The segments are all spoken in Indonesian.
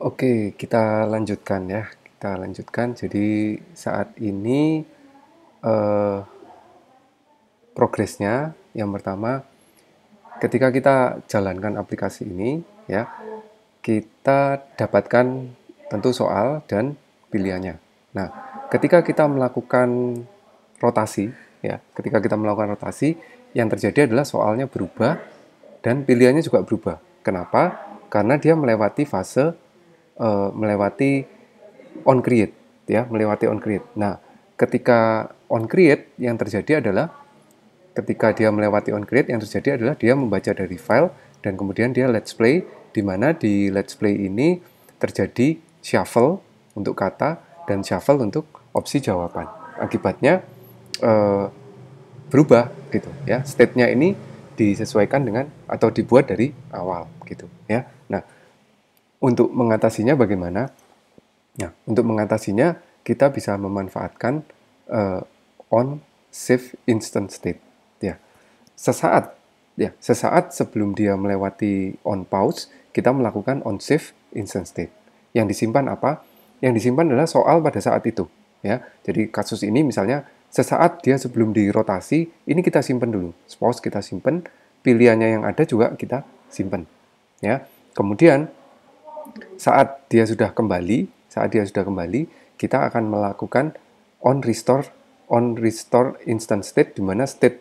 Oke, kita lanjutkan ya. Kita lanjutkan. Jadi saat ini eh, progresnya yang pertama, ketika kita jalankan aplikasi ini, ya, kita dapatkan tentu soal dan pilihannya. Nah, ketika kita melakukan rotasi, ya, ketika kita melakukan rotasi, yang terjadi adalah soalnya berubah dan pilihannya juga berubah. Kenapa? Karena dia melewati fase melewati on create, ya, melewati on create. Nah, ketika on create yang terjadi adalah ketika dia melewati on create yang terjadi adalah dia membaca dari file dan kemudian dia let's play, di mana di let's play ini terjadi shuffle untuk kata dan shuffle untuk opsi jawaban. Akibatnya eh, berubah gitu ya, state-nya ini disesuaikan dengan atau dibuat dari awal gitu ya. Nah, untuk mengatasinya bagaimana? Nah, untuk mengatasinya kita bisa memanfaatkan uh, on save instant state. Ya, sesaat sesaat sebelum dia melewati on pause, kita melakukan on save instant state. Yang disimpan apa? Yang disimpan adalah soal pada saat itu. Ya, jadi kasus ini misalnya sesaat dia sebelum dirotasi, ini kita simpan dulu. Pause kita simpan, pilihannya yang ada juga kita simpan. Ya, kemudian saat dia sudah kembali, kita akan melakukan on restore instant state, di mana state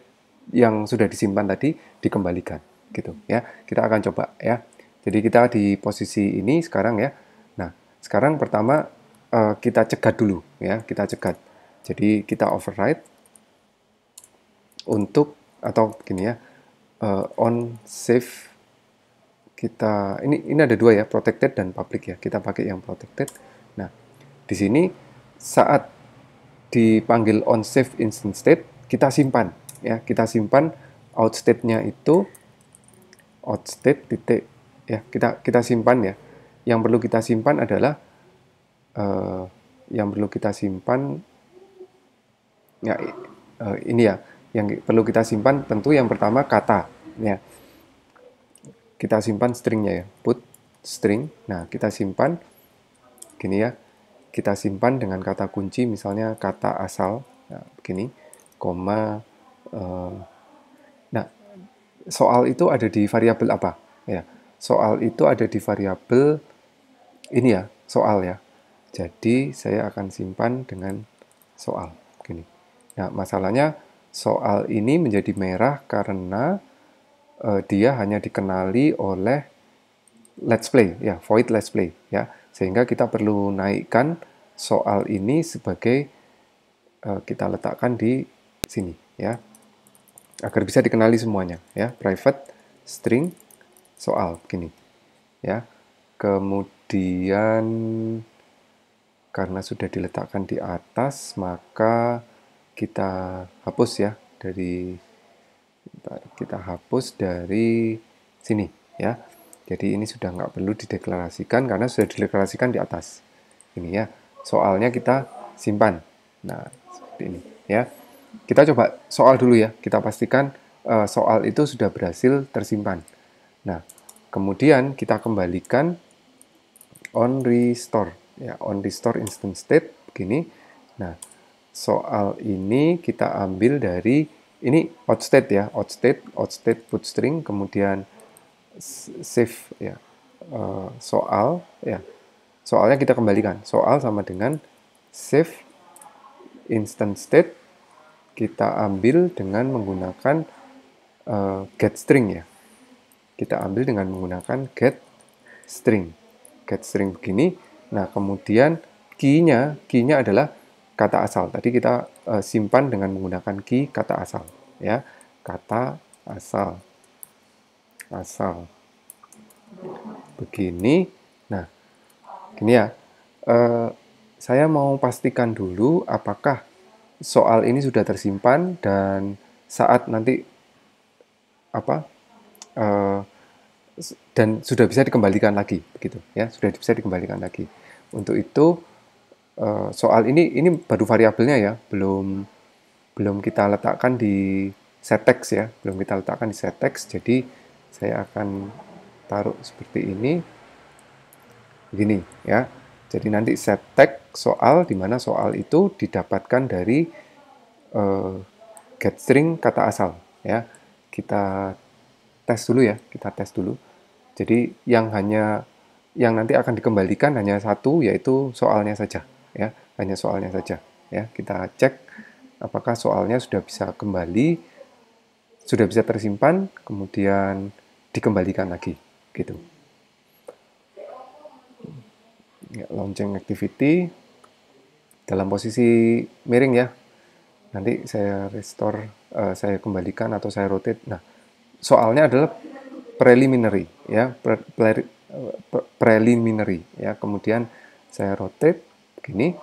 yang sudah disimpan tadi dikembalikan gitu ya. Kita akan coba ya. Jadi kita di posisi ini sekarang ya. Nah, sekarang pertama kita cegat dulu ya, kita cegat. Jadi kita override untuk atau begini ya, on save kita ini ada dua ya, protected dan public ya. Kita pakai yang protected. Nah, di sini saat dipanggil on save instant state, kita simpan ya, kita simpan out state-nya itu out state titik ya, kita simpan ya. Yang perlu kita simpan adalah uh, yang perlu kita simpan ya, ini ya, yang perlu kita simpan tentu yang pertama kata ya. Kita simpan stringnya ya, put string. Nah, kita simpan gini ya, kita simpan dengan kata kunci, misalnya kata asal, nah, begini, koma. Nah, soal itu ada di variabel apa? Ya, soal itu ada di variabel ini ya, soal ya. Jadi saya akan simpan dengan soal, begini. Nah, masalahnya soal ini menjadi merah karena dia hanya dikenali oleh let's play ya, void let's play ya, sehingga kita perlu naikkan soal ini sebagai kita letakkan di sini ya, agar bisa dikenali semuanya ya, private string soal begini ya. Kemudian karena sudah diletakkan di atas, maka kita hapus ya dari kita hapus dari sini ya. Jadi ini sudah nggak perlu dideklarasikan karena sudah dideklarasikan di atas. Ini ya, soalnya kita simpan. Nah, seperti ini ya. Kita coba soal dulu ya. Kita pastikan soal itu sudah berhasil tersimpan. Nah, kemudian kita kembalikan on restore ya, on restore instant state begini. Nah, soal ini kita ambil dari ini outstate ya, outstate put string, kemudian save ya, soal ya, soalnya kita kembalikan, soal sama dengan save instant state, kita ambil dengan menggunakan get string ya, kita ambil dengan menggunakan get string begini. Nah, kemudian key-nya adalah kata asal. Tadi kita simpan dengan menggunakan key kata asal ya, kata asal begini. Nah, gini ya, saya mau pastikan dulu apakah soal ini sudah tersimpan dan saat nanti apa dan sudah bisa dikembalikan lagi begitu ya, sudah bisa dikembalikan lagi. Untuk itu soal ini baru variabelnya ya, belum kita letakkan di setText ya, belum kita letakkan di setText. Jadi saya akan taruh seperti ini. begini ya. Jadi nanti set tag soal, di mana soal itu didapatkan dari getString kata asal ya. Kita tes dulu ya, kita tes dulu. Jadi yang nanti akan dikembalikan hanya satu, yaitu soalnya saja ya, hanya soalnya saja ya. Kita cek apakah soalnya sudah bisa kembali, sudah bisa tersimpan, kemudian dikembalikan lagi gitu. Ya, launching activity dalam posisi miring ya. Nanti saya restore, saya kembalikan atau saya rotate. Nah, soalnya adalah preliminary ya, preliminary ya. Kemudian saya rotate begini,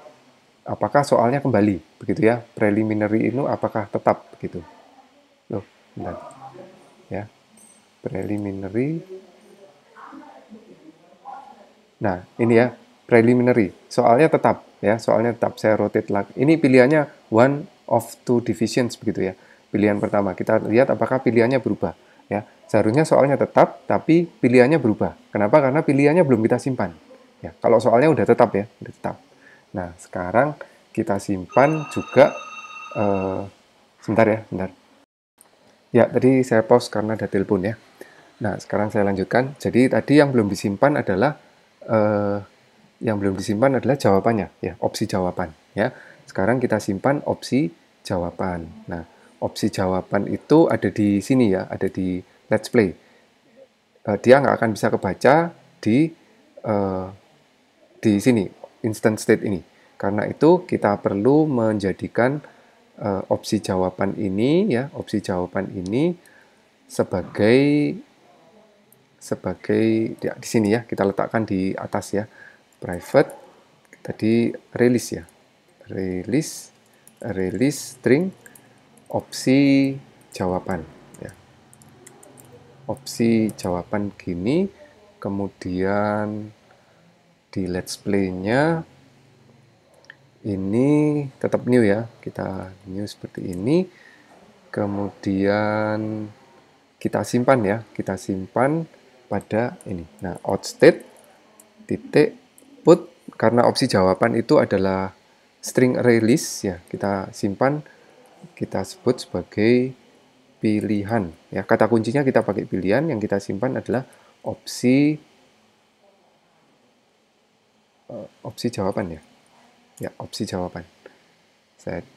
apakah soalnya kembali begitu ya. Preliminary itu apakah tetap begitu. Loh, bentar. Ya. Preliminary. Nah, ini ya, preliminary. Soalnya tetap ya, soalnya tetap saya rotate lagi. Ini pilihannya one of two divisions begitu ya. Pilihan pertama, kita lihat apakah pilihannya berubah ya. Seharusnya soalnya tetap, tapi pilihannya berubah. Kenapa? Karena pilihannya belum kita simpan. Ya, kalau soalnya udah tetap ya, udah tetap. Nah, sekarang kita simpan juga. Sebentar ya, sebentar. Ya, tadi saya pause karena ada telepon ya. Nah, sekarang saya lanjutkan. Jadi tadi eh, yang belum disimpan adalah jawabannya, ya, opsi jawaban. Ya, sekarang kita simpan opsi jawaban. Nah, opsi jawaban itu ada di sini ya, ada di Let's Play. Dia nggak akan bisa kebaca di eh, di sini instant state ini. Karena itu kita perlu menjadikan opsi jawaban ini ya, opsi jawaban ini sebagai ya, di sini ya, kita letakkan di atas ya, private tadi release ya, release string opsi jawaban ya, opsi jawaban gini. Kemudian di let's play-nya ini tetap new ya, kita new seperti ini. Kemudian kita simpan ya, kita simpan pada ini. Nah, outstate titik put, karena opsi jawaban itu adalah string release ya, kita simpan, kita sebut sebagai pilihan ya. Kata kuncinya kita pakai pilihan, yang kita simpan adalah opsi jawaban ya. Ya, opsi jawaban.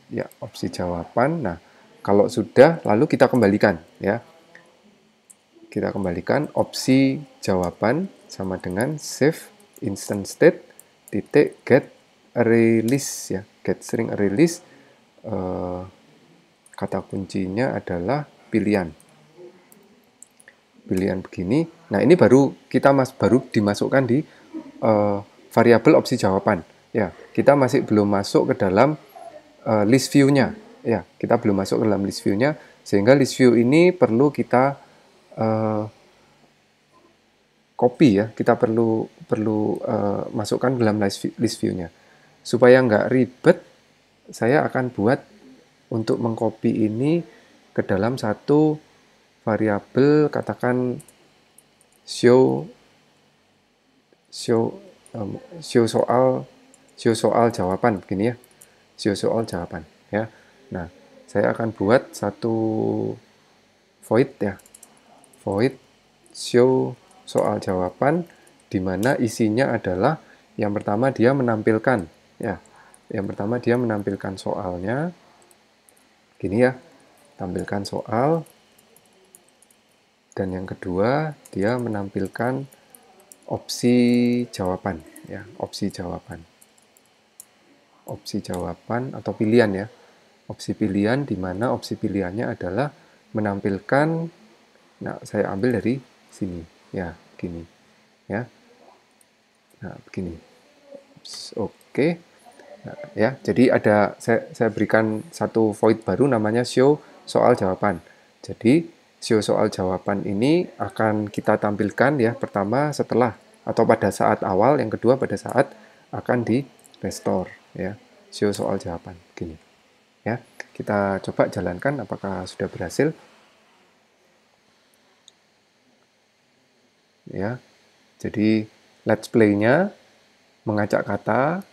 Ya, opsi jawaban. Nah, kalau sudah lalu kita kembalikan ya. Kita kembalikan opsi jawaban sama dengan save instant state titik get release ya, get string release. Kata kuncinya adalah pilihan begini. Nah, ini baru dimasukkan di variabel opsi jawaban ya. Kita masih belum masuk ke dalam list view-nya ya, kita belum masuk ke dalam list view-nya, sehingga list view ini perlu kita copy ya, kita perlu masukkan ke dalam list view-nya. Supaya nggak ribet, saya akan buat untuk mengcopy ini ke dalam satu variabel, katakan show soal jawaban begini ya, show soal jawaban ya. Nah, saya akan buat satu void ya, void show soal jawaban, di mana isinya adalah yang pertama dia menampilkan ya, yang pertama dia menampilkan soalnya gini ya, tampilkan soal, dan yang kedua dia menampilkan opsi jawaban ya, opsi jawaban atau pilihan ya, opsi pilihan, di mana opsi pilihannya adalah menampilkan. Nah, saya ambil dari sini ya, gini ya. Nah, begini. Oke. Nah, ya, jadi saya berikan satu void baru namanya show soal jawaban. Jadi show soal jawaban ini akan kita tampilkan ya, pertama setelah atau pada saat awal, yang kedua pada saat akan di restore ya. Show soal jawaban gini. Ya, kita coba jalankan apakah sudah berhasil. Ya. Jadi let's play-nya mengacak kata,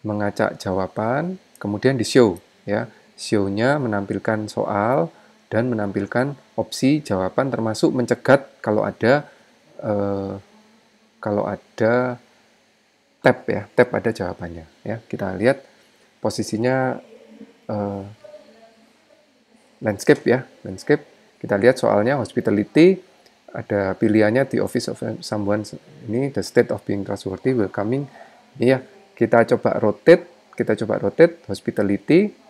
mengacak jawaban, kemudian di show ya. Show-nya menampilkan soal dan menampilkan opsi jawaban termasuk mencegat kalau ada eh, tab ya, tab ada jawabannya ya. Kita lihat posisinya eh, landscape ya, landscape. Kita lihat soalnya hospitality, ada pilihannya the office of someone, ini the state of being trustworthy, welcoming. Ini ya, kita coba rotate hospitality.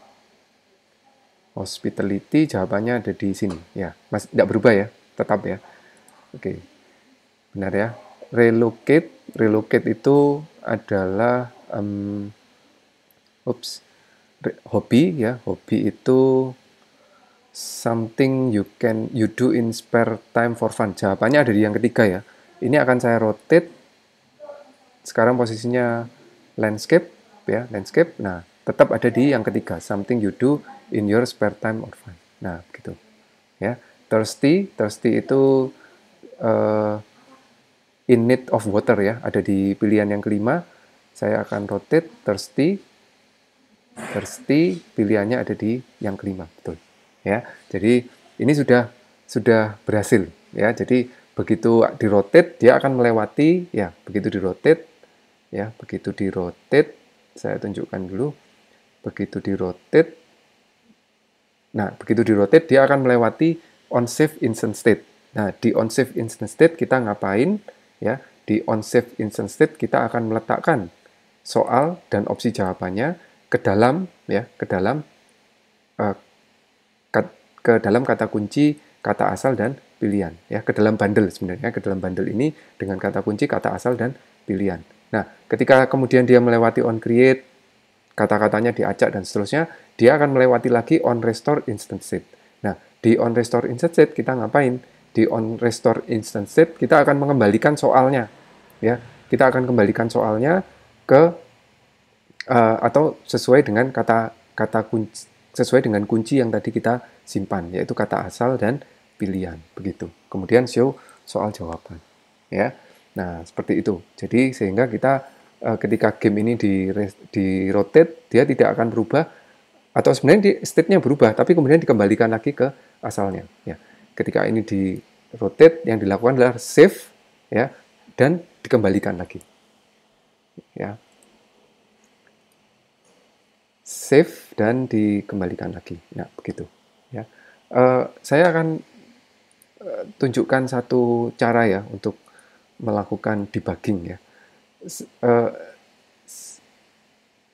Hospitality jawabannya ada di sini ya, masih tidak berubah ya, tetap ya. Oke, benar ya. Relocate itu adalah hobi ya. Hobi itu something you do in spare time for fun. Jawabannya ada di yang ketiga ya. Ini akan saya rotate. Sekarang posisinya landscape ya, landscape. Nah, tetap ada di yang ketiga, something you do in your spare time or fun. Nah, gitu. Ya. Thirsty itu in need of water ya, ada di pilihan yang kelima. Saya akan rotate thirsty, pilihannya ada di yang kelima, betul. Ya, jadi ini sudah berhasil ya. Jadi begitu di rotate dia akan melewati ya, begitu di rotate ya, begitu di rotate saya tunjukkan dulu. Begitu di rotate, nah begitu di rotate dia akan melewati onSave instant state. Nah, di onSave instant state kita ngapain ya? Di onSave instant state kita akan meletakkan soal dan opsi jawabannya ke dalam ya, ke dalam kata kunci, kata asal dan pilihan ya, ke dalam bundle sebenarnya, ke dalam bundle ini dengan kata kunci, kata asal dan pilihan. Nah, ketika kemudian dia melewati on create, kata-katanya diacak dan seterusnya, dia akan melewati lagi on restore instant state. Nah, di on restore instant state kita ngapain? Di on restore instant state kita akan mengembalikan soalnya ya. Kita akan kembalikan soalnya ke atau sesuai dengan kata kunci, sesuai dengan kunci yang tadi kita simpan, yaitu kata asal dan pilihan, begitu. Kemudian show soal jawaban, ya. Nah, seperti itu. Jadi sehingga kita ketika game ini di rotate, dia tidak akan berubah, atau sebenarnya state-nya berubah, tapi kemudian dikembalikan lagi ke asalnya. Ya. Ketika ini di rotate, yang dilakukan adalah save, ya, dan dikembalikan lagi. Ya. Save dan dikembalikan lagi. Nah, begitu. Ya. Saya akan tunjukkan satu cara ya untuk melakukan debugging ya.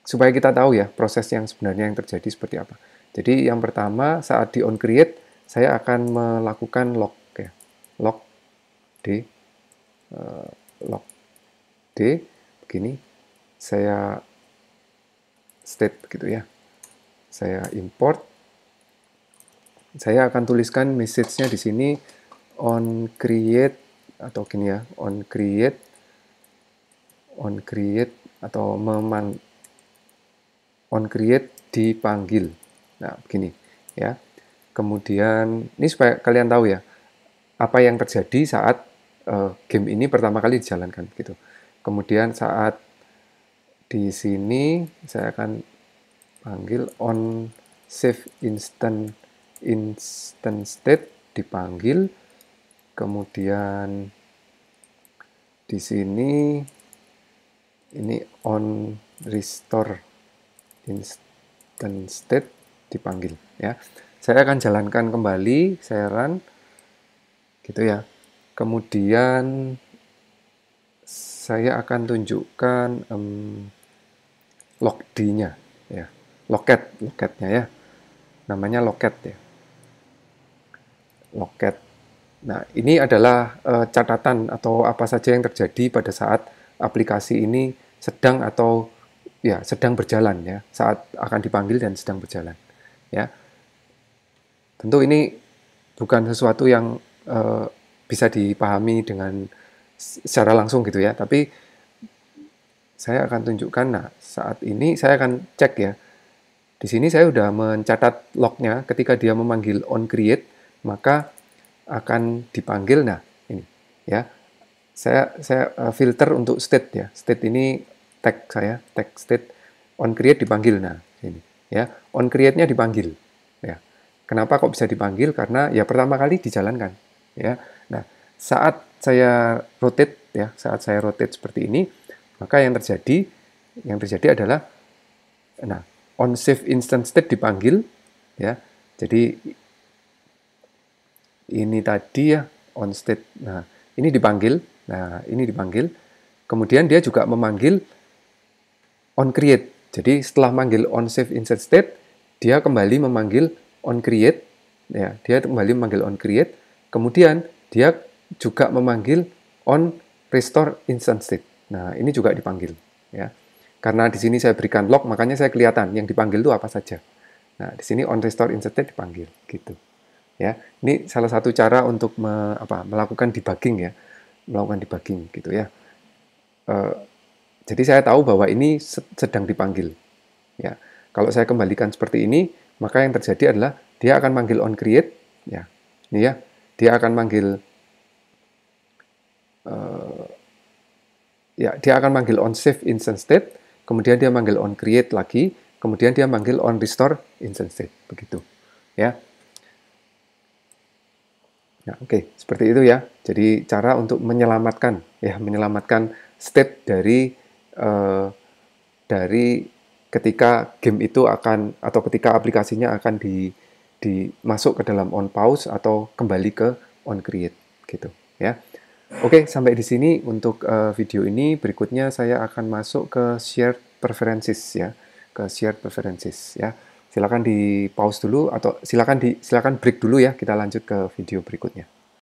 Supaya kita tahu ya proses yang sebenarnya yang terjadi seperti apa. Jadi yang pertama saat di on create saya akan melakukan log ya. Log D begini. Saya state begitu ya. Saya import. Saya akan tuliskan message-nya di sini on create atau gini ya, on create atau on create dipanggil. Nah, begini ya. Kemudian ini supaya kalian tahu ya apa yang terjadi saat game ini pertama kali dijalankan gitu. Kemudian saat di sini saya akan panggil on save instant state dipanggil. Kemudian di sini ini on restore instant state dipanggil ya. Saya akan jalankan kembali, saya run gitu ya. Kemudian saya akan tunjukkan logd-nya ya. Locate-nya ya. Namanya locate ya. Locate. Nah, ini adalah catatan atau apa saja yang terjadi pada saat aplikasi ini sedang atau ya sedang berjalan ya, saat akan dipanggil dan sedang berjalan ya. Tentu ini bukan sesuatu yang bisa dipahami dengan secara langsung gitu ya, tapi saya akan tunjukkan. Nah, saat ini saya akan cek ya. Di sini saya sudah mencatat lognya ketika dia memanggil on create, maka akan dipanggil. Nah, ini ya. Saya filter untuk state ya. State ini tag state on create dipanggil. Nah, ini ya, on create-nya dipanggil. Ya. Kenapa kok bisa dipanggil? Karena ya pertama kali dijalankan, ya. Nah, saat saya rotate seperti ini, maka yang terjadi adalah nah, on save instance state dipanggil, ya. Jadi ini tadi ya on state. Nah, ini dipanggil. Nah, ini dipanggil. Kemudian dia juga memanggil on create. Jadi setelah manggil on save insert state, dia kembali memanggil on create. Ya, dia kembali memanggil on create. Kemudian dia juga memanggil on restore instant state. Nah, ini juga dipanggil. Ya, karena di sini saya berikan log, makanya saya kelihatan yang dipanggil itu apa saja. Nah, di sini on restore instant state dipanggil, gitu. Ya, ini salah satu cara untuk melakukan debugging ya, melakukan debugging gitu ya. Jadi saya tahu bahwa ini sedang dipanggil. Ya, kalau saya kembalikan seperti ini, maka yang terjadi adalah dia akan manggil on create, ya, ini ya, dia akan manggil dia akan manggil on save instant state, kemudian dia manggil on create lagi, kemudian dia manggil on restore instant state, begitu, ya. Nah, oke, seperti itu ya. Jadi cara untuk menyelamatkan state dari ketika game itu atau ketika aplikasinya akan dimasuk ke dalam on pause atau kembali ke on create gitu ya. Oke, sampai di sini untuk video ini. Berikutnya saya akan masuk ke shared preferences ya, ke shared preferences ya. Silakan di pause dulu atau silakan break dulu ya. Kita lanjut ke video berikutnya.